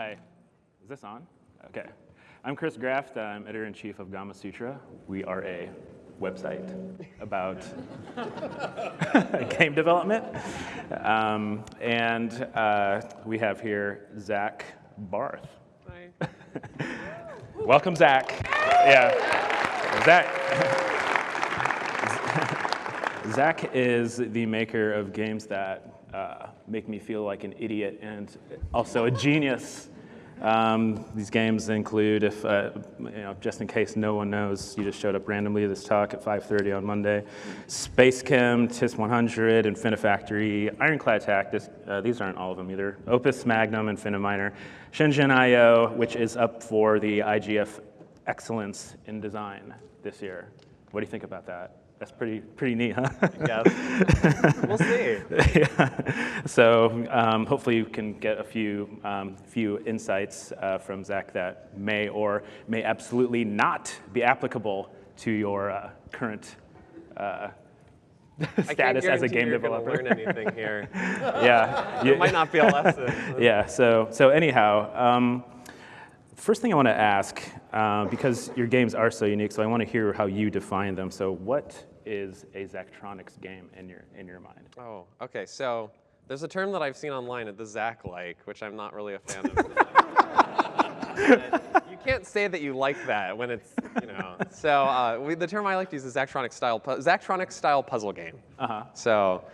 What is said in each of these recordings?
Hi, is this on? Okay. I'm Kris Graft. I'm editor-in-chief of Gamasutra. We are a website about game development. We have here Zach Barth. Hi. Welcome, Zach. Yeah. Zach is the maker of games that make me feel like an idiot and also a genius. These games include, just in case no one knows, you just showed up randomly to this talk at 5:30 on Monday, Space Chem, TIS 100, Infinifactory, Ironclad Tactics, these aren't all of them either, Opus, Magnum, Infiniminer, Shenzhen.io, which is up for the IGF Excellence in Design this year. What do you think about that? That's pretty neat, huh? Yes. We'll see. Yeah. So hopefully you can get a few insights from Zach that may or may absolutely not be applicable to your current status as a game developer. I can't guarantee you're going to learn anything here. Yeah. It might not be a lesson. Yeah. So anyhow. First thing I want to ask, because your games are so unique, so I want to hear how you define them. So what is a Zachtronics game in your mind? Oh, okay. So there's a term that I've seen online, the Zach-like, which I'm not really a fan of. You can't say that you like that when it's, So the term I like to use is Zachtronics style puzzle game. So.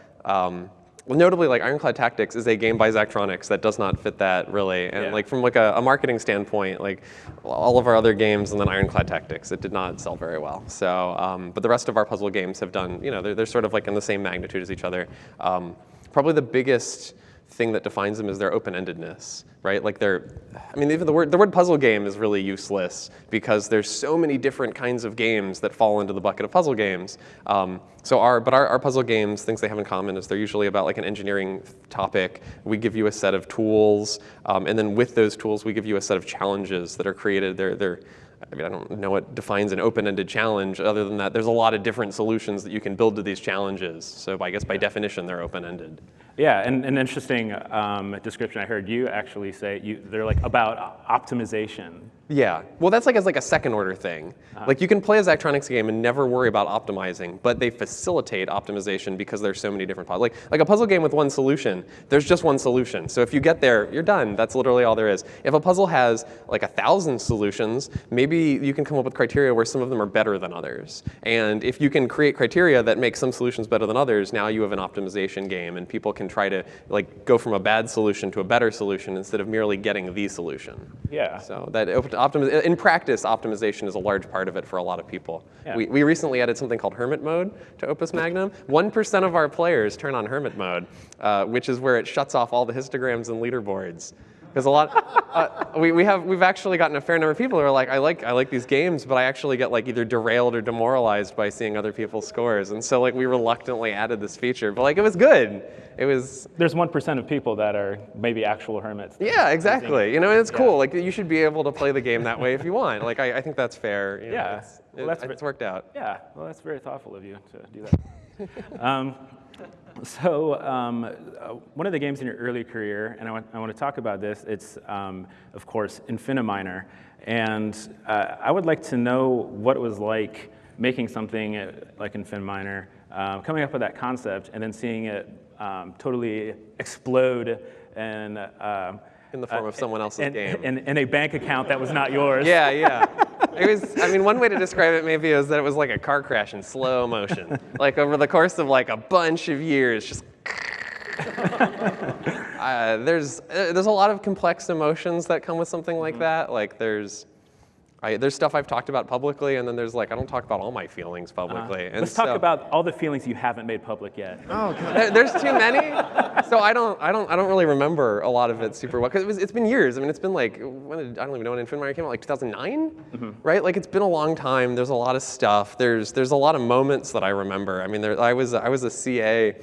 Well, notably, like Ironclad Tactics is a game by Zachtronics that does not fit that really, and like from like a marketing standpoint, like all of our other games and then Ironclad Tactics, it did not sell very well. So, but the rest of our puzzle games have done, they're sort of like in the same magnitude as each other. Probably the biggest thing that defines them is their open-endedness, right? Like even the word puzzle game is really useless because there's so many different kinds of games that fall into the bucket of puzzle games. So our puzzle games, things they have in common is they're usually about like an engineering topic. We give you a set of tools, and then with those tools, we give you a set of challenges that are created. I don't know what defines an open-ended challenge other than that there's a lot of different solutions that you can build to these challenges. So I guess by definition, they're open-ended. Yeah, and an interesting description I heard you actually say, they're like about optimization. Yeah, well that's like as like a second order thing. Like you can play a Zachtronics game and never worry about optimizing, but they facilitate optimization because there's so many different puzzles. Like a puzzle game with one solution, there's just one solution. So if you get there, you're done. That's literally all there is. If a puzzle has like 1,000 solutions, maybe you can come up with criteria where some of them are better than others. And if you can create criteria that make some solutions better than others, now you have an optimization game and people can try to like go from a bad solution to a better solution instead of merely getting the solution. Yeah. So that in practice, optimization is a large part of it for a lot of people. Yeah. We recently added something called Hermit Mode to Opus Magnum. 1% of our players turn on Hermit Mode, which is where it shuts off all the histograms and leaderboards. Because a lot, we've actually gotten a fair number of people who are like, I like these games, but I actually get like either derailed or demoralized by seeing other people's scores, and so like we reluctantly added this feature, but like it was good. There's 1% of people that are maybe actual hermits. Yeah, exactly. It's cool. Like you should be able to play the game that way if you want. Like I think that's fair. Yeah, it's worked out. Yeah, well that's very thoughtful of you to do that. So one of the games in your early career, and I want to talk about this, it's, of course, Infiniminer. And I would like to know what it was like making something like Infiniminer, coming up with that concept, and then seeing it totally explode and in the form of someone else's game. In a bank account that was not yours. Yeah. It was, one way to describe it maybe is that it was like a car crash in slow motion. Like over the course of like a bunch of years, just there's a lot of complex emotions that come with something like that. Like there's stuff I've talked about publicly, and then there's like I don't talk about all my feelings publicly. And let's talk about all the feelings you haven't made public yet. Oh, God. There's too many. So I don't really remember a lot of it super well because it's been years. It's been like I don't even know when Infiniminer came out, like 2009, right? Like it's been a long time. There's a lot of stuff. There's a lot of moments that I remember. I was a CA.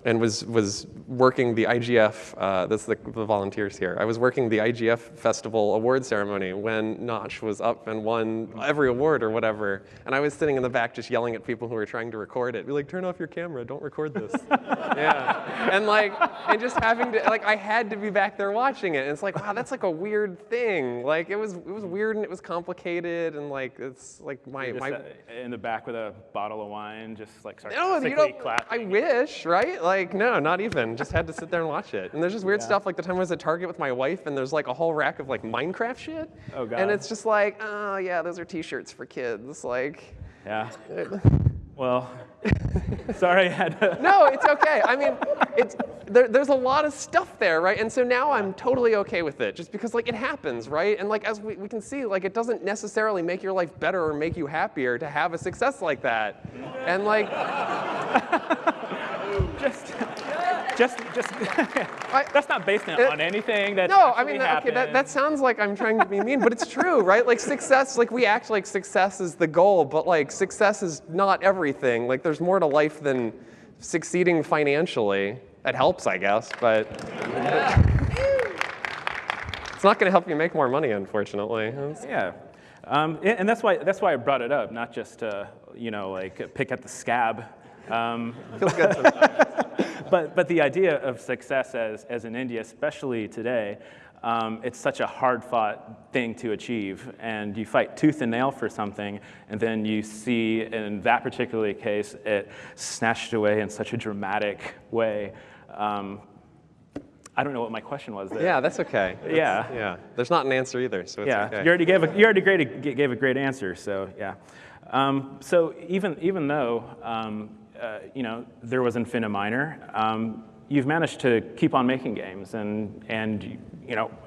and was working the IGF, that's the volunteers here. I was working the IGF Festival award ceremony when Notch was up and won every award or whatever. And I was sitting in the back just yelling at people who were trying to record it. Be like, turn off your camera, don't record this. Yeah. And just having to, like, I had to be back there watching it. And it's like, wow, that's like a weird thing. Like, it was weird and it was complicated and like, it's like my in the back with a bottle of wine, just like no, clapping. I wish, right? Like, no, not even. Just had to sit there and watch it. And there's just weird stuff. Like the time I was at Target with my wife, and there's like a whole rack of like Minecraft shit. Oh god. And it's just like, oh yeah, those are T-shirts for kids. Like. Yeah. Well, sorry I had to. No, it's okay. I mean, there's a lot of stuff there, right? And so now I'm totally okay with it, just because like it happens, right? And like as we can see, like it doesn't necessarily make your life better or make you happier to have a success like that. And like. Just that's not based on anything. That's no, I mean, happened. Okay, that sounds like I'm trying to be mean, but it's true, right? Like success, like we act like success is the goal, but like success is not everything. Like there's more to life than succeeding financially. It helps, I guess, but it's not going to help you make more money, unfortunately. Yeah, and that's why I brought it up, not just to like pick at the scab. Feels good sometimes. But the idea of success as in India, especially today, it's such a hard-fought thing to achieve, and you fight tooth and nail for something, and then you see, in that particular case, it snatched away in such a dramatic way. I don't know what my question was there. Yeah, that's okay. Yeah. There's not an answer either, so it's okay. You already gave a great answer, so yeah. So even though there was Infiniminer, you've managed to keep on making games, and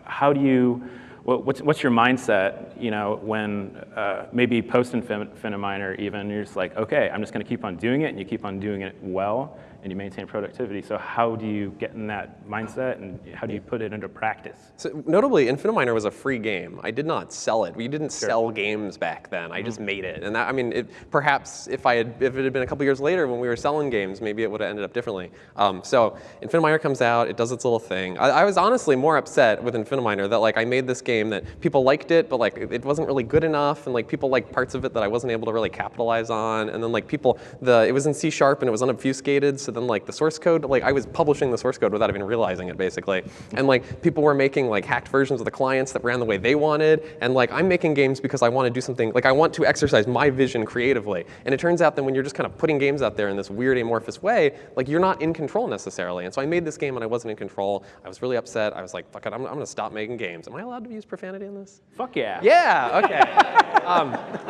how do you? What's your mindset? When maybe post Infiniminer even, you're just like, okay, I'm just going to keep on doing it, and you keep on doing it well, and you maintain productivity. So how do you get in that mindset, and how do you put it into practice? So notably, Infiniminer was a free game. I did not sell it. We didn't sell games back then. I just made it. And that, I mean, perhaps if it had been a couple years later when we were selling games, maybe it would have ended up differently. So Infiniminer comes out. It does its little thing. I was honestly more upset with Infiniminer that like I made this game that people liked it, but like it wasn't really good enough, and like people liked parts of it that I wasn't able to really capitalize on. And then like it was in C# and it was unobfuscated. So then like the source code, like I was publishing the source code without even realizing it basically. And like people were making like hacked versions of the clients that ran the way they wanted. And like I'm making games because I want to do something, like I want to exercise my vision creatively. And it turns out that when you're just kind of putting games out there in this weird amorphous way, like you're not in control necessarily. And so I made this game and I wasn't in control. I was really upset. I was like, fuck it, I'm going to stop making games. Am I allowed to use profanity in this? Fuck yeah. Yeah, okay.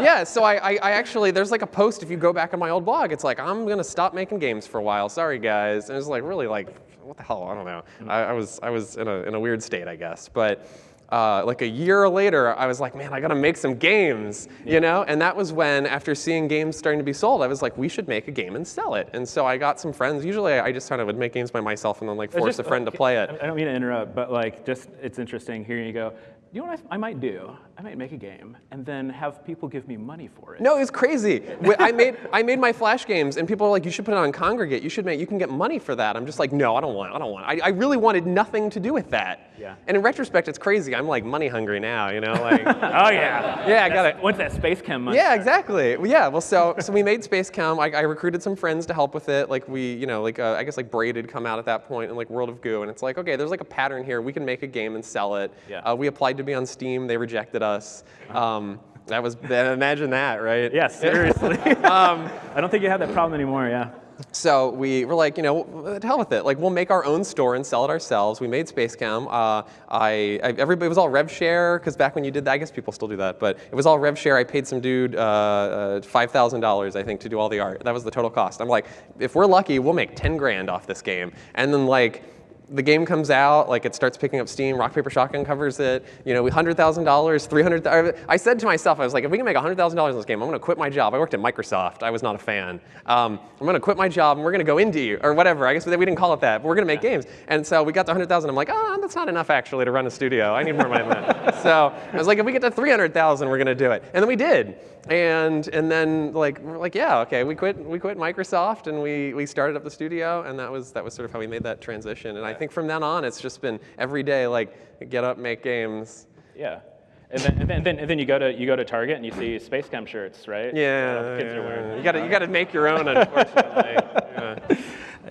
Yeah, so I actually, there's like a post if you go back on my old blog, it's like, I'm going to stop making games for a while. Sorry, guys. And it's like really like, what the hell? I don't know. I was in a weird state, I guess. But like a year later, I was like, man, I got to make some games, And that was when, after seeing games starting to be sold, I was like, we should make a game and sell it. And so I got some friends. Usually I just kind of would make games by myself and then like force a friend to play it. I don't mean to interrupt, but like just it's interesting hearing you go, you know what I might do? I might make a game and then have people give me money for it. No, it was crazy. I made my Flash games and people were like, you should put it on Congregate. You can get money for that. I'm just like, no, I don't want. I really wanted nothing to do with that. Yeah. And in retrospect, it's crazy. I'm like money hungry now, Like. Oh yeah. Yeah, I got it. What's that Space Chem money? Yeah, exactly. Well, yeah. Well, so we made Space Chem. I recruited some friends to help with it. Like I guess like Braid had come out at that point and like World of Goo, and it's like, okay, there's like a pattern here. We can make a game and sell it. Yeah. We applied to be on Steam. They rejected us. Imagine that, right? Yeah, seriously. I don't think you have that problem anymore, yeah. So we were like, to hell with it. Like, we'll make our own store and sell it ourselves. We made Space Chem. Everybody, it was all rev share, because back when you did that, I guess people still do that, but it was all rev share. I paid some dude $5,000, I think, to do all the art. That was the total cost. I'm like, if we're lucky, we'll make 10 grand off this game. And then like, the game comes out, like it starts picking up steam, Rock Paper Shotgun covers it, $100,000, $300,000. I said to myself, I was like, if we can make $100,000 in this game, I'm going to quit my job. I worked at Microsoft. I was not a fan. I'm going to quit my job and we're going to go indie or whatever. I guess we didn't call it that, but we're going to make games. And so we got to 100,000. I'm like, that's not enough actually to run a studio. I need more money than that. So I was like, if we get to 300,000, we're going to do it. And then we did. And then we're like, yeah, okay, we quit Microsoft and we started up the studio, and that was sort of how we made that transition. And I think from then on, it's just been every day, like, get up, make games. Yeah. And then you go to Target and you see Space Chem shirts, right? Yeah. Kids are wearing. You got to make your own, unfortunately. Yeah.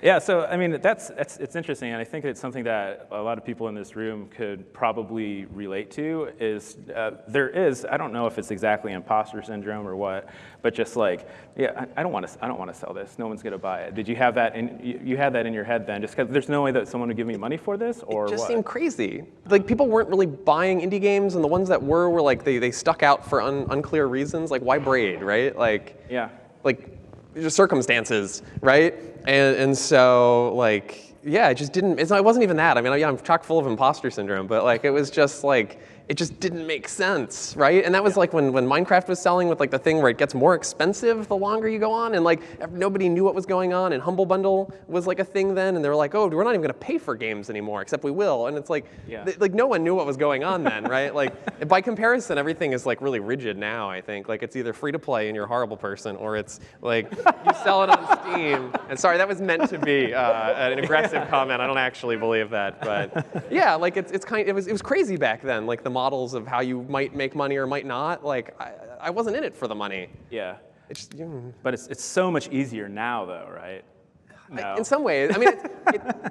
Yeah, so I mean, it's interesting, and I think it's something that a lot of people in this room could probably relate to. Is there is, I don't know if it's exactly imposter syndrome or what, but just like, yeah, I don't want to sell this. No one's gonna buy it. Did you have that you had that in your head then? Just because there's no way that someone would give me money for this, or it just what? seemed crazy. Like, people weren't really buying indie games, and the ones that were like they stuck out for unclear reasons. Like, why Braid, right? Like, yeah, like just circumstances, right? And so, like, yeah, it just didn't, it wasn't even that. I mean, yeah, I'm chock full of imposter syndrome, but like, it was just like, it just didn't make sense, right? And that was like when Minecraft was selling with like the thing where it gets more expensive the longer you go on, and like nobody knew what was going on, and Humble Bundle was like a thing then, and they were like, oh, we're not even gonna pay for games anymore, except we will. And it's like, like no one knew what was going on then, right? Like, by comparison, everything is like really rigid now, I think. Like, it's either free to play and you're a horrible person, or it's like, you sell it on Steam. And sorry, that was meant to be an aggressive comment. I don't actually believe that, but yeah, like it was crazy back then, like the models of how you might make money or might not. Like, I wasn't in it for the money. Yeah. It's just, But it's so much easier now, though, right? No. In some ways, I mean,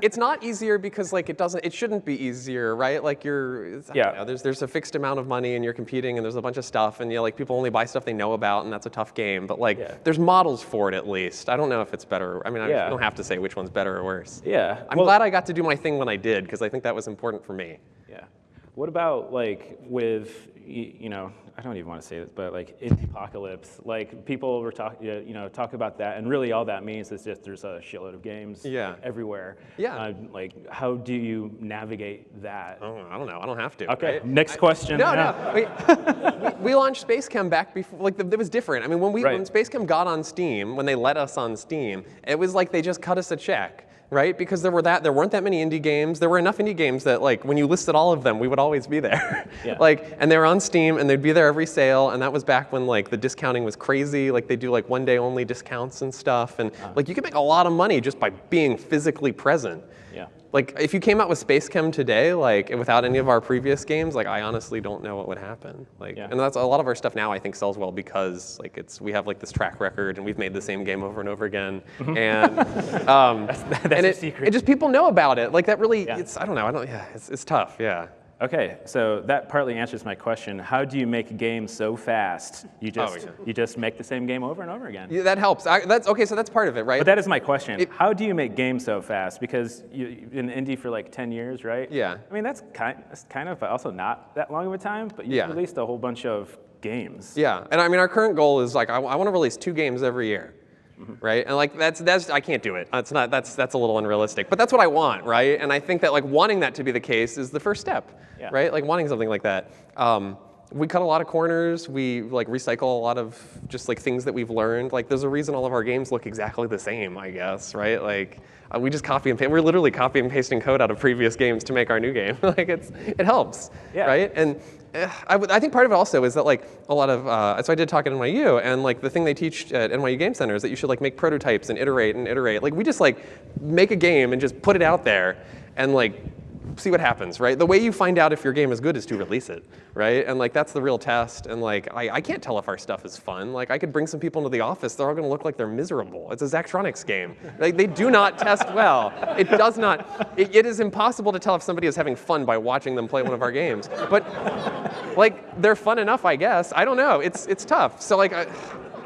it's not easier because like it shouldn't be easier, right? Like there's a fixed amount of money and you're competing and there's a bunch of stuff, and like people only buy stuff they know about, and that's a tough game. But like there's models for it at least. I don't know if it's better. I mean, I don't have to say which one's better or worse. Yeah. I'm glad I got to do my thing when I did, because I think that was important for me. Yeah. What about like with, I don't even want to say this, but like indie apocalypse, like people were talk about that, and really all that means is just there's a shitload of games everywhere. Yeah. Like, how do you navigate that? Oh, I don't know. I don't have to. Okay. Right? Next question. No. We launched Space Chem back before. Like, it was different. I mean, when Space Chem got on Steam, when they let us on Steam, it was like they just cut us a check. Right? Because there weren't that many indie games. There were enough indie games that, like, when you listed all of them, we would always be there. Yeah. Like, and they were on Steam, and they'd be there every sale, and that was back when like the discounting was crazy. Like, they do like one-day only discounts and stuff, and like you could make a lot of money just by being physically present. Yeah. Like, if you came out with Space Chem today, like, without any of our previous games, like, I honestly don't know what would happen. Like, and that's a lot of our stuff now, I think, sells well because, like, we have, like, this track record, and we've made the same game over and over again. And, that's a secret. It just, people know about it. Like, that really, it's tough, yeah. Okay, so that partly answers my question. How do you make games so fast? You just make the same game over and over again. Yeah, that helps. Okay, so that's part of it, right? But that is my question. How do you make games so fast? Because you've been indie for like 10 years, right? Yeah. I mean, that's kind of also not that long of a time, but you released a whole bunch of games. Yeah, and I mean, our current goal is like, I want to release 2 games every year. Right, and like that's I can't do it. That's a little unrealistic. But that's what I want, right? And I think that like wanting that to be the case is the first step, right? Like wanting something like that. We cut a lot of corners. We like recycle a lot of just like things that we've learned. Like, there's a reason all of our games look exactly the same, I guess, right? Like, we just copy and paste. We're literally copying and pasting code out of previous games to make our new game. Like, it helps, right? And I think part of it also is that like a lot of, so I did talk at NYU, and like the thing they teach at NYU Game Center is that you should like make prototypes and iterate and iterate. Like, we just like make a game and just put it out there and like see what happens, right? The way you find out if your game is good is to release it, right? And like that's the real test. And like I can't tell if our stuff is fun. Like, I could bring some people into the office, they're all going to look like they're miserable. It's a Zachtronics game. Like, they do not test well. It does not. It is impossible to tell if somebody is having fun by watching them play one of our games. But like, they're fun enough, I guess. I don't know. It's tough. So like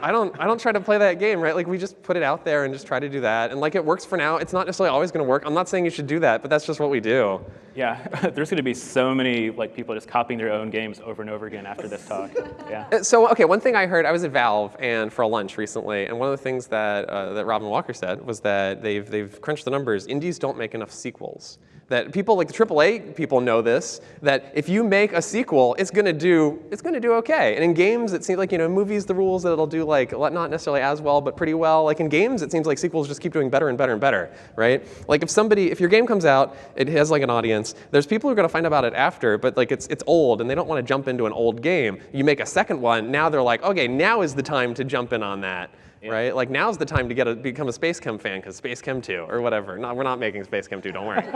I don't try to play that game, right? Like, we just put it out there and just try to do that. And like, it works for now. It's not necessarily always going to work. I'm not saying you should do that, but that's just what we do. Yeah, there's going to be so many like people just copying their own games over and over again after this talk. Yeah. So okay, one thing I heard, I was at Valve and for a lunch recently, and one of the things that that Robin Walker said was that they've crunched the numbers. Indies don't make enough sequels. That people like the AAA people know this, that if you make a sequel, it's gonna do okay. And in games, it seems like, in movies, the rules that it'll do like not necessarily as well, but pretty well. Like in games, it seems like sequels just keep doing better and better and better, right? Like if your game comes out, it has like an audience, there's people who are gonna find out about it after, but like it's old and they don't wanna jump into an old game. You make a second one, now they're like, okay, now is the time to jump in on that. Right? Like now's the time to become a Space Chem fan because Space Chem 2 or whatever. No, we're not making Space Chem 2, don't worry.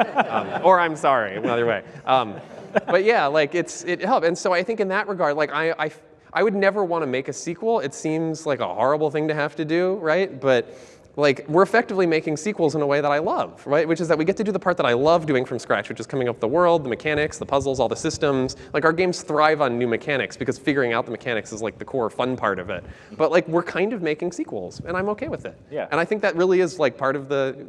Or I'm sorry, either way. But yeah, like it helped. And so I think in that regard, like I would never want to make a sequel. It seems like a horrible thing to have to do, right? But like we're effectively making sequels in a way that I love, right? Which is that we get to do the part that I love doing from scratch, which is coming up with the world, the mechanics, the puzzles, all the systems. Like our games thrive on new mechanics because figuring out the mechanics is like the core fun part of it. But like we're kind of making sequels, and I'm okay with it. Yeah. And I think that really is like part of the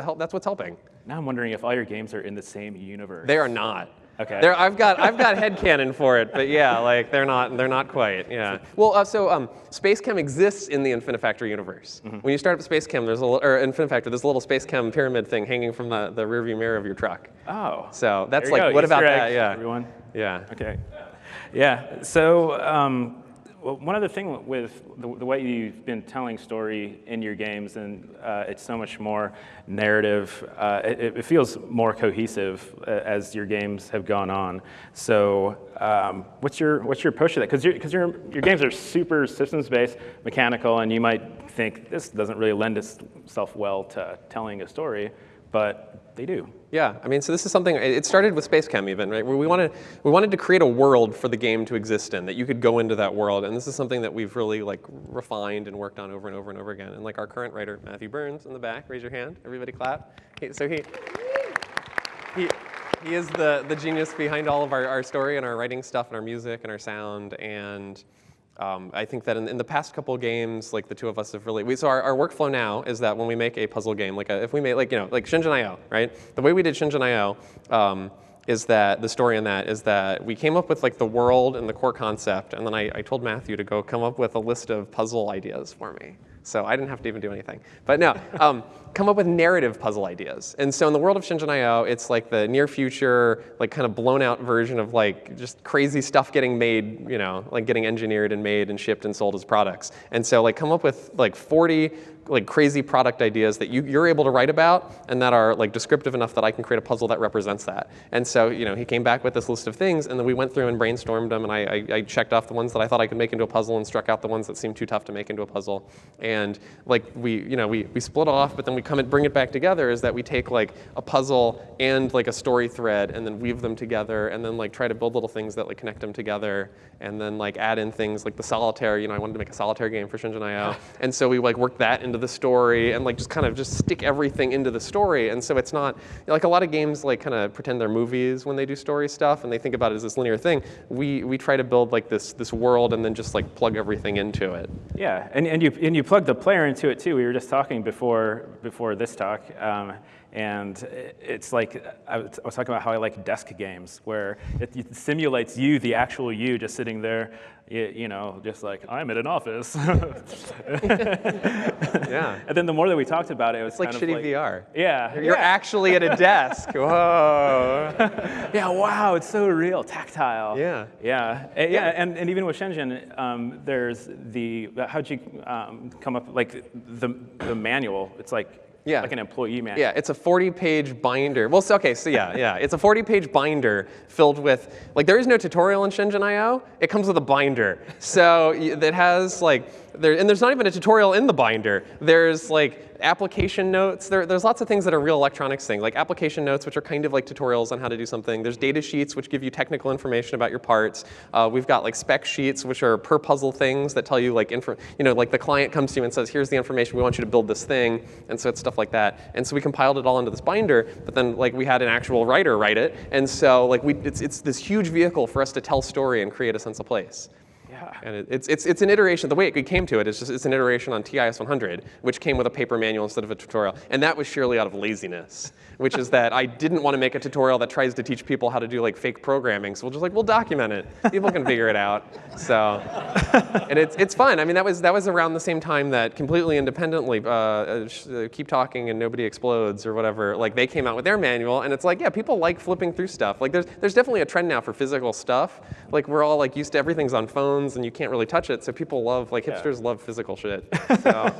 help. That's what's helping. Now I'm wondering if all your games are in the same universe. They are not. Okay. I've got headcanon for it, but yeah, like they're not quite. Yeah. Well, so Space Chem exists in the Infinifactor universe. When you start up Space Chem, there's Infinifactor, there's a little Space Chem pyramid thing hanging from the rearview mirror of your truck. Oh. So that's There you like, go. what Easter about egg, that? Yeah. Everyone. Yeah. Okay. Yeah. So well, one other thing with the way you've been telling story in your games, and it's so much more narrative. It feels more cohesive as your games have gone on. So what's your approach to that? Because your games are super systems based, mechanical, and you might think this doesn't really lend itself well to telling a story, but they do. Yeah, I mean, so this is something, it started with Space Chem even, right? Where we wanted to create a world for the game to exist in, that you could go into that world, and this is something that we've really like refined and worked on over and over and over again. And like our current writer, Matthew Burns, in the back, raise your hand, everybody clap. So he is the genius behind all of our story and our writing stuff and our music and our sound, and I think that in the past couple games, like the two of us have really, so our workflow now is that when we make a puzzle game, if we make like Shenzhen.io, right? The way we did Shenzhen.io is that the story in that is that we came up with like the world and the core concept, and then I told Matthew to go come up with a list of puzzle ideas for me. So I didn't have to even do anything. But no, come up with narrative puzzle ideas. And so in the world of Shenzhen.io, it's like the near future, like kind of blown out version of like just crazy stuff getting made, like getting engineered and made and shipped and sold as products. And so like come up with like 40 like crazy product ideas that you're able to write about and that are like descriptive enough that I can create a puzzle that represents that. And so he came back with this list of things, and then we went through and brainstormed them, and I checked off the ones that I thought I could make into a puzzle and struck out the ones that seemed too tough to make into a puzzle. And like we split off, but then we come and bring it back together, is that we take like a puzzle and like a story thread and then weave them together and then like try to build little things that like connect them together, and then like add in things like the solitaire. I wanted to make a solitaire game for Shenzhen.io, and so we like worked that into the story and like just kind of just stick everything into the story. And so it's not like a lot of games like kind of pretend they're movies when they do story stuff and they think about it as this linear thing. We try to build like this world and then just like plug everything into it. Yeah, and you plug the player into it too. We were just talking before this talk, and it's like I was talking about how I like desk games where it simulates you, the actual you, just sitting there, just like I'm in an office. Yeah. And then the more that we talked about it, it was like kind shitty of VR. Yeah. You're actually at a desk. Whoa. Yeah. Wow. It's so real, tactile. Yeah. Yeah. And even with Shenzhen, there's how'd you come up like the manual? It's like. Yeah. Like an employee manual. Yeah, it's a 40-page binder. Well, it's a 40-page binder filled with, like, there is no tutorial in Shenzhen.io. It comes with a binder. So it has, like, and there's not even a tutorial in the binder. There's, like, application notes. There's lots of things that are real electronics things, like application notes, which are kind of like tutorials on how to do something. There's data sheets, which give you technical information about your parts. We've got like spec sheets, which are per puzzle things that tell you like, like the client comes to you and says, here's the information, we want you to build this thing. And so it's stuff like that. And so we compiled it all into this binder, but then like we had an actual writer write it. And so like it's this huge vehicle for us to tell story and create a sense of place. Yeah, Yeah. And it's an iteration. The way it came to it is just it's an iteration on TIS 100, which came with a paper manual instead of a tutorial. And that was surely out of laziness, which is that I didn't want to make a tutorial that tries to teach people how to do like fake programming. So we'll document it. People can figure it out. So, and it's fun. I mean, that was around the same time that completely independently, Keep Talking and Nobody Explodes or whatever, like they came out with their manual, and it's like, yeah, people like flipping through stuff. Like there's definitely a trend now for physical stuff. Like we're all like used to everything's on phones and you can't really touch it, so people love, like hipsters love physical shit. So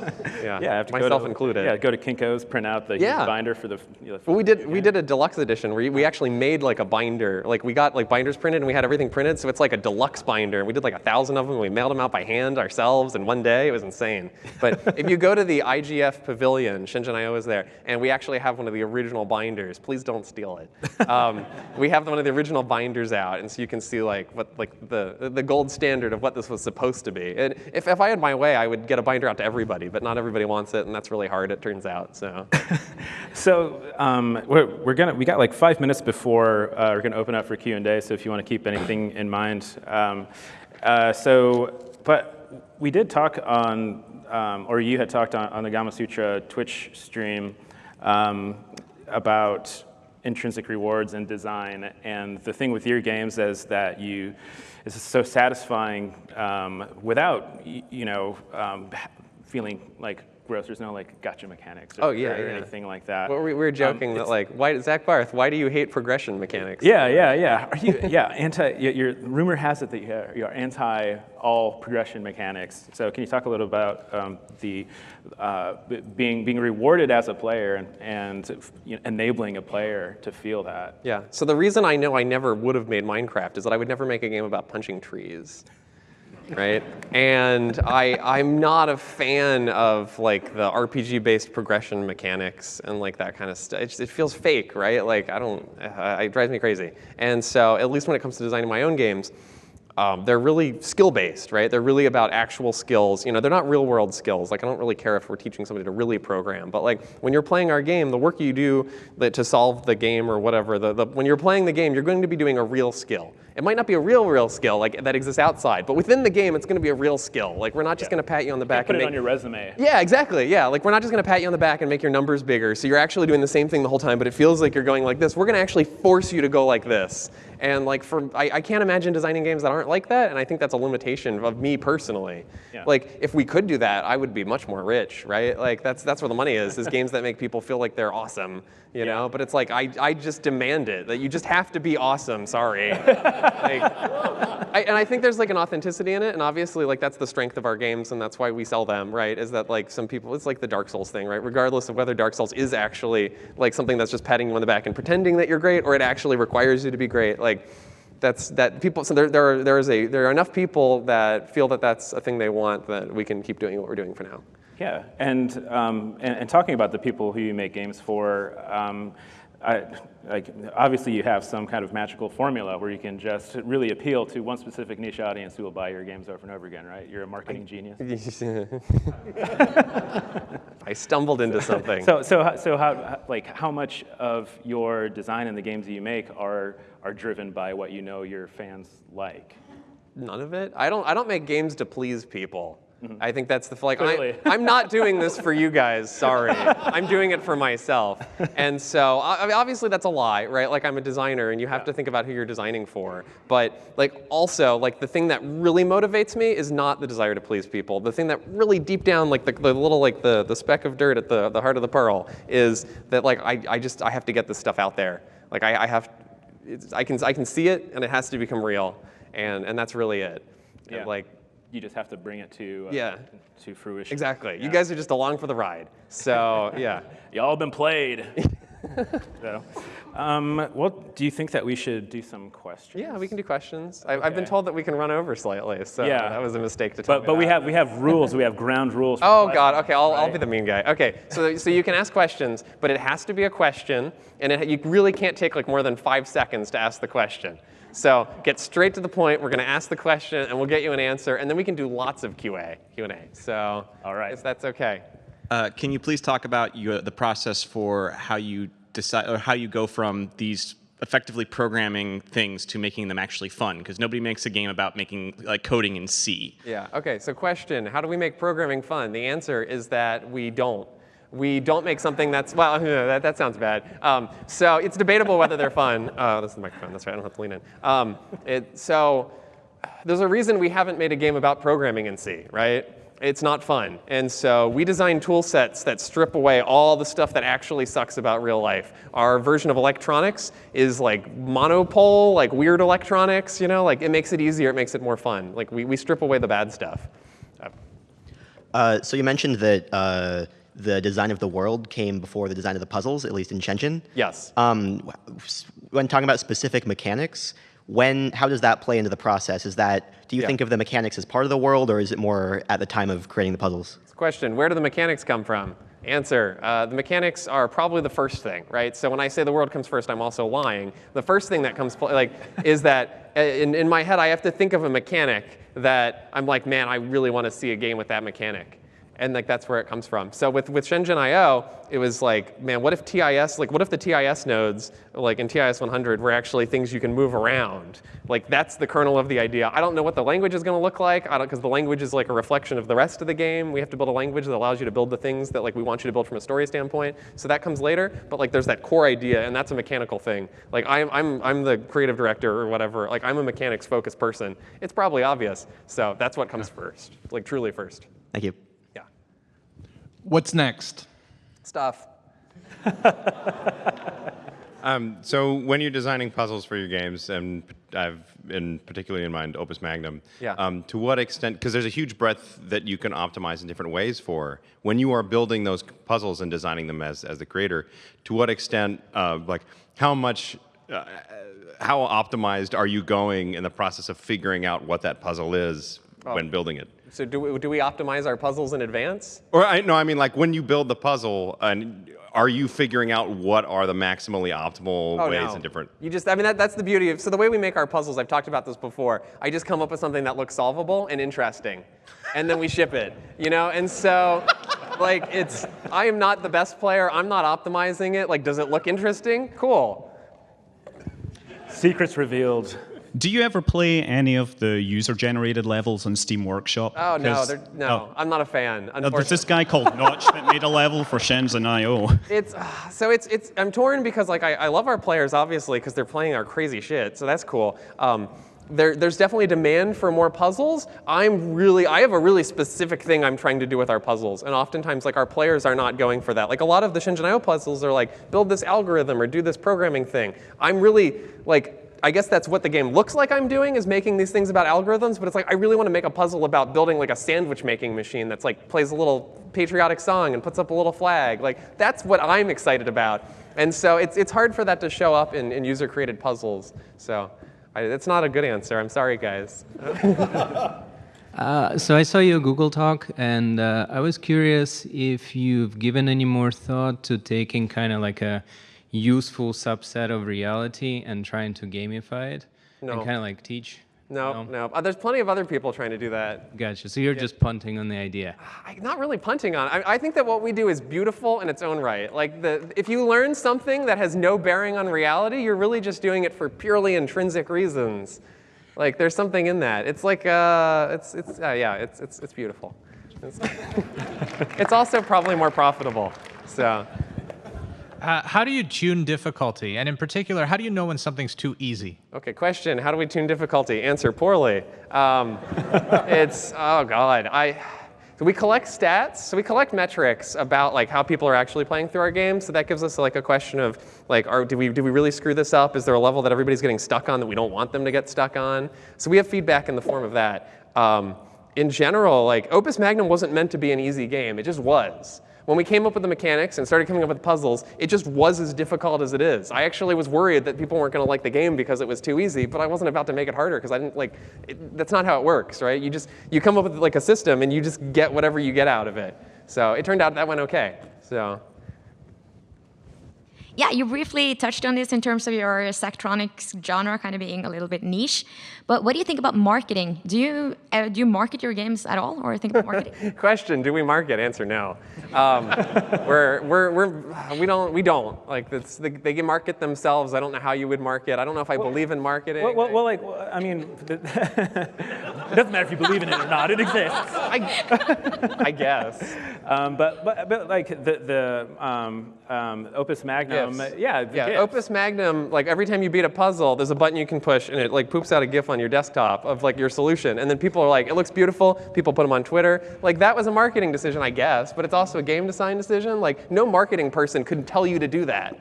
yeah, I have to myself included. Yeah, go to Kinko's, print out the huge binder for the. Well, we did a deluxe edition where we actually made like a binder. Like we got like binders printed and we had everything printed, so it's like a deluxe binder. And we did like 1,000 of them. And we mailed them out by hand ourselves in one day. It was insane. But if you go to the IGF Pavilion, Shenzhen IO is there, and we actually have one of the original binders. Please don't steal it. We have one of the original binders out, and so you can see like what like the gold standard of what this was supposed to be. And if I had my way, I would get a binder out to everybody, but not everybody wants it, and that's really hard. It turns out. So. So we got like 5 minutes before we're gonna open up for Q&A. So if you want to keep anything in mind, but we did talk on, or you had talked on the Gamasutra Twitch stream about intrinsic rewards and design, and the thing with your games is that it's so satisfying without feeling like gross. There's no like gotcha mechanics or anything like that. Well, we were joking that like, Zach Barth, why do you hate progression mechanics? Yeah. Are you, your rumor has it that you're anti all progression mechanics. So can you talk a little about the being rewarded as a player and enabling a player to feel that? Yeah. So the reason I know I never would have made Minecraft is that I would never make a game about punching trees. Right? And I'm not a fan of like the RPG-based progression mechanics and like that kind of stuff. It feels fake, right? Like it drives me crazy. And so at least when it comes to designing my own games, they're really skill-based, right? They're really about actual skills. They're not real-world skills. Like I don't really care if we're teaching somebody to really program, but like when you're playing our game, the work you do to solve the game or whatever, when you're playing the game, you're going to be doing a real skill. It might not be a real skill like that exists outside, but within the game, it's going to be a real skill. Like we're not just going to pat you on the back and put it on your resume. Yeah, exactly. Yeah, like we're not just going to pat you on the back and make your numbers bigger. So you're actually doing the same thing the whole time, but it feels like you're going like this. We're going to actually force you to go like this. And like I can't imagine designing games that aren't like that, and I think that's a limitation of me personally. Yeah. Like if we could do that, I would be much more rich, right? Like that's where the money is games that make people feel like they're awesome, you know? But it's like I just demand it, that you just have to be awesome, sorry. And I think there's like an authenticity in it, and obviously like that's the strength of our games, and that's why we sell them, right? Is that like some people, it's like the Dark Souls thing, right? Regardless of whether Dark Souls is actually like something that's just patting you on the back and pretending that you're great, or it actually requires you to be great, like people. So there are enough people that feel that that's a thing they want, that we can keep doing what we're doing for now. Yeah, and talking about the people who you make games for, obviously you have some kind of magical formula where you can just really appeal to one specific niche audience who will buy your games over and over again, right? You're a marketing genius. I stumbled into something. So how much of your design and the games that you make are driven by what you know your fans like? None of it. I don't make games to please people. Mm-hmm. I think that's I'm not doing this for you guys, sorry. I'm doing it for myself. And so obviously that's a lie, right? Like I'm a designer and you have to think about who you're designing for. But like also like the thing that really motivates me is not the desire to please people. The thing that really deep down, like the little like the speck of dirt at the heart of the pearl is that like I have to get this stuff out there. Like I can see it and it has to become real. And that's really it. Yeah. And like you just have to bring it to fruition. Exactly. Yeah. You guys are just along for the ride. So yeah. Y'all been played. So, well, do you think that we should do some questions? Yeah, we can do questions. I've been told that we can run over slightly, so that was a mistake to tell me. But we have rules. We have ground rules. Oh God. Okay, I'll be the mean guy. Okay, so you can ask questions, but it has to be a question, and you really can't take like more than 5 seconds to ask the question. So get straight to the point. We're going to ask the question, and we'll get you an answer, and then we can do lots of Q&A. So all right, if that's okay. Can you please talk about the process for how you decide or how you go from these effectively programming things to making them actually fun, because nobody makes a game about making like coding in C. Yeah, okay, so question, how do we make programming fun? The answer is that we don't. We don't make something that's, well, that sounds bad. So it's debatable whether they're fun. This is the microphone, that's right, I don't have to lean in. So there's a reason we haven't made a game about programming in C, right? It's not fun. And so we design tool sets that strip away all the stuff that actually sucks about real life. Our version of electronics is like monopole, like weird electronics, you know? Like it makes it easier, it makes it more fun. Like we strip away the bad stuff. So you mentioned that the design of the world came before the design of the puzzles, at least in Shenzhen. Yes. When talking about specific mechanics, how does that play into the process? Do you think of the mechanics as part of the world, or is it more at the time of creating the puzzles? Question, where do the mechanics come from? Answer, the mechanics are probably the first thing, right? So when I say the world comes first, I'm also lying. The first thing that comes, is that in my head, I have to think of a mechanic that I'm like, man, I really want to see a game with that mechanic. And like that's where it comes from. So with Shenzhen IO, it was like, man, what if the TIS nodes, like in TIS 100, were actually things you can move around? Like that's the kernel of the idea. I don't know what the language is going to look like, because the language is like a reflection of the rest of the game. We have to build a language that allows you to build the things that like we want you to build from a story standpoint. So that comes later. But like there's that core idea, and that's a mechanical thing. Like I'm the creative director or whatever. Like I'm a mechanics focused person. It's probably obvious. So that's what comes first, like truly first. Thank you. What's next? Stuff. So when you're designing puzzles for your games, and I've particularly in mind Opus Magnum, to what extent, because there's a huge breadth that you can optimize in different ways for, when you are building those puzzles and designing them as the creator, to what extent, like how optimized are you going in the process of figuring out what that puzzle is when building it? So do we optimize our puzzles in advance? Or I mean, like when you build the puzzle, are you figuring out what are the maximally optimal ways and different? You just, I mean, that's the beauty of, so the way we make our puzzles, I've talked about this before, I just come up with something that looks solvable and interesting, and then we ship it, you know? And so, like, I am not the best player, I'm not optimizing it, like, does it look interesting? Cool. Secrets revealed. Do you ever play any of the user-generated levels on Steam Workshop? Oh, no, I'm not a fan, unfortunately. There's this guy called Notch that made a level for Shenzhen IO. I'm torn because like I love our players, obviously, because they're playing our crazy shit, so that's cool. There's definitely demand for more puzzles. I have a really specific thing I'm trying to do with our puzzles, and oftentimes like our players are not going for that. Like a lot of the Shenzhen IO puzzles are like, build this algorithm or do this programming thing. I'm really like, I guess that's what the game looks like I'm doing, is making these things about algorithms, but it's like I really want to make a puzzle about building like a sandwich making machine that's like plays a little patriotic song and puts up a little flag. Like that's what I'm excited about. And so it's hard for that to show up in user created puzzles. So it's not a good answer. I'm sorry, guys. So I saw your Google talk, and I was curious if you've given any more thought to taking kind of like a useful subset of reality and trying to gamify it and kind of like teach? No. There's plenty of other people trying to do that. Gotcha. So you're just punting on the idea. Not really punting on it. I think that what we do is beautiful in its own right. Like if you learn something that has no bearing on reality, you're really just doing it for purely intrinsic reasons. Like there's something in that. It's like it's beautiful. It's also probably more profitable. So. How do you tune difficulty? And in particular, how do you know when something's too easy? Okay, question, how do we tune difficulty? Answer, poorly. Oh God. So we collect stats, so we collect metrics about like how people are actually playing through our games. So that gives us like a question of like, do we really screw this up? Is there a level that everybody's getting stuck on that we don't want them to get stuck on? So we have feedback in the form of that. In general, like Opus Magnum wasn't meant to be an easy game, it just was. When we came up with the mechanics and started coming up with puzzles, it just was as difficult as it is. I actually was worried that people weren't going to like the game because it was too easy, but I wasn't about to make it harder because I didn't like, that's not how it works, right? You come up with like a system and you just get whatever you get out of it. So it turned out that went okay, so. Yeah, you briefly touched on this in terms of your Zachtronics genre kind of being a little bit niche. But what do you think about marketing? Do you market your games at all, or think about marketing? Question: do we market? Answer: no. We don't. Like they can market themselves. I don't know how you would market. I don't know if I believe in marketing. I mean, it doesn't matter if you believe in it or not. It exists. I guess. But like the Opus Magnum, yeah. Opus Magnum, like every time you beat a puzzle, there's a button you can push, and it like poops out a GIF on your desktop of like your solution, and then people are like, it looks beautiful. People put them on Twitter. Like that was a marketing decision, I guess, but it's also a game design decision. Like no marketing person could tell you to do that,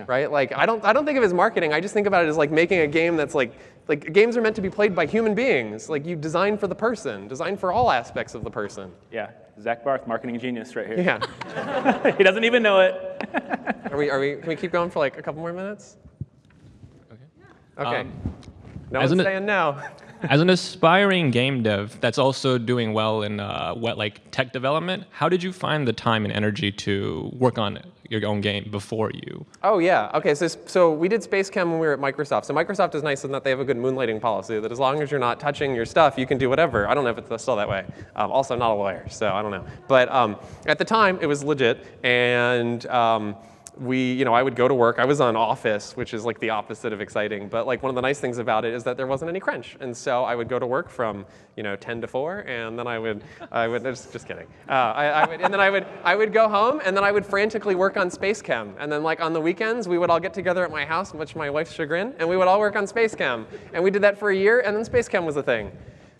right? Like I don't think of it as marketing. I just think about it as like making a game that's like games are meant to be played by human beings. Like you design for the person, design for all aspects of the person. Yeah, Zach Barth, marketing genius right here. Yeah. He doesn't even know it. Can we keep going for like a couple more minutes? Okay. No one's saying no. As an aspiring game dev that's also doing well in like tech development, how did you find the time and energy to work on your own game before you? Oh yeah, okay, so we did Space Chem when we were at Microsoft. So Microsoft is nice in that they have a good moonlighting policy that as long as you're not touching your stuff, you can do whatever. I don't know if it's still that way. Also not a lawyer, so I don't know. But at the time, it was legit, and I would go to work. I was on Office, which is like the opposite of exciting. But like one of the nice things about it is that there wasn't any crunch. And so I would go to work from 10 to 4, and then I would just kidding. I would go home, and then I would frantically work on Space Chem. And then like on the weekends, we would all get together at my house, much to my wife's chagrin, and we would all work on Space Chem. And we did that for a year, and then Space Chem was a thing.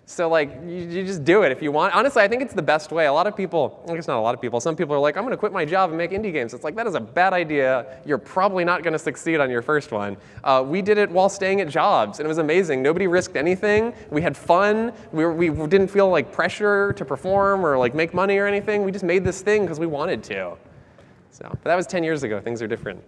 So like, you just do it if you want. Honestly, I think it's the best way. A lot of people, I guess not a lot of people, some people are like, I'm going to quit my job and make indie games. It's like, that is a bad idea. You're probably not going to succeed on your first one. We did it while staying at jobs, and it was amazing. Nobody risked anything. We had fun. We didn't feel like pressure to perform or like make money or anything. We just made this thing because we wanted to. But that was 10 years ago. Things are different.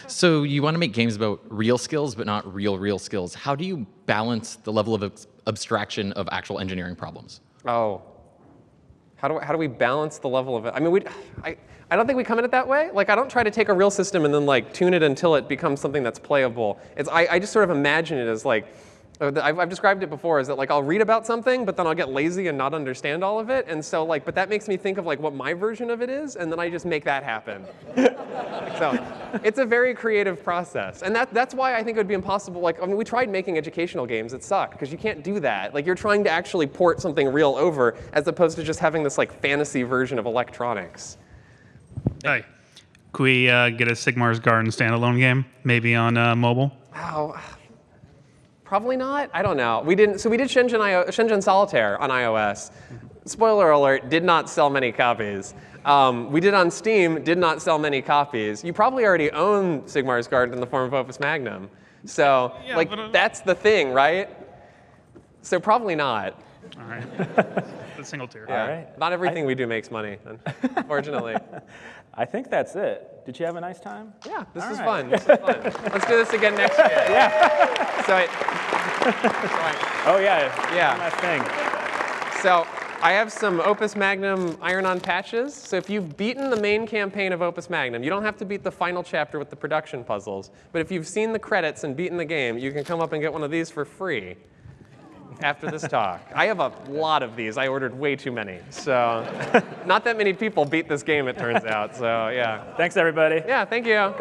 So you want to make games about real skills, but not real skills. How do you balance the level of abstraction of actual engineering problems? Oh, how do we balance the level of it? I mean, I don't think we come at it that way. Like, I don't try to take a real system and then like tune it until it becomes something that's playable. I just sort of imagine it as like, I've described it before as that like I'll read about something, but then I'll get lazy and not understand all of it. And so like, but that makes me think of like what my version of it is, and then I just make that happen. So it's a very creative process. And that's why I think it would be impossible. Like, I mean, we tried making educational games. It sucked because you can't do that. Like you're trying to actually port something real over as opposed to just having this like fantasy version of electronics. Hi. Could we get a Sigmar's Garden standalone game, maybe on mobile? Oh. Probably not. I don't know. We did Shenzhen Solitaire on iOS. Spoiler alert, did not sell many copies. We did on Steam, did not sell many copies. You probably already own Sigmar's Garden in the form of Opus Magnum. So that's the thing, right? So probably not. All right. The single tier. Yeah. All right. Not everything we do makes money, unfortunately. I think that's it. Did you have a nice time? Yeah, this All was right. fun. This was fun. Let's do this again next year. Yeah. Oh yeah. Yeah. One last thing. So I have some Opus Magnum iron-on patches. So if you've beaten the main campaign of Opus Magnum, you don't have to beat the final chapter with the production puzzles. But if you've seen the credits and beaten the game, you can come up and get one of these for free after this talk. I have a lot of these. I ordered way too many. So not that many people beat this game, it turns out. So yeah. Thanks, everybody. Yeah, thank you.